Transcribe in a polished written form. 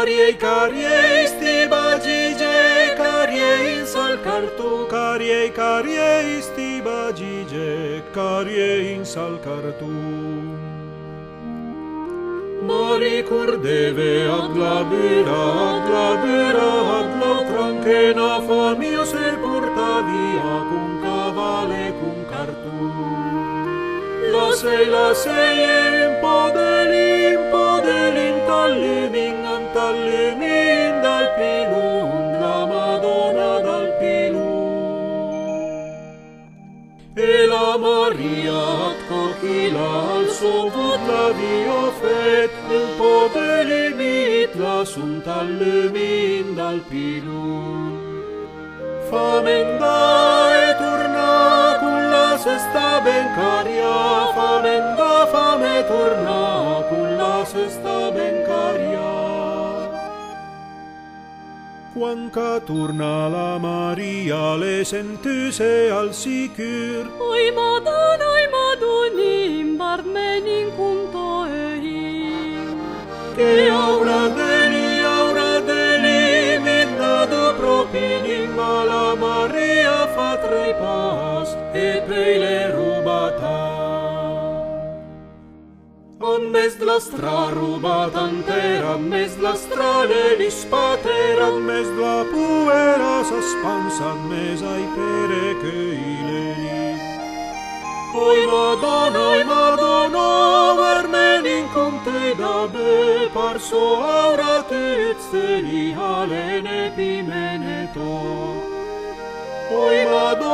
Carie, stiba gige, carie in sal cartu, carie, stiba gige, carie in sal cartu. Mari curdeve ad la tranchena famio se porta via cum cavale cum cartu. La sei in podelin tallumin dal pilun, la Madonna dal pilun. E la Maria at cochila al sovut la vio fet, in podelimit la sunt tallumin dal pilun. Famenda e turna con la sesta bencaria, famenda fame turna con la sesta bencaria. Quanca turna la Maria le sentuse al sicur. Oi Madonim, barmenin cunto ei. Che aura deli, minna do propinim, ma la Maria fa tre pas, e pei le rubata. An mez la stra rubata antera, mez la strale li spatera, mez la puera s'aspansa, mez ai pere che ileli. Oi Madonna, vermenin conte da be, parso aura tütsteli halene pimeneto. Oi Madonna,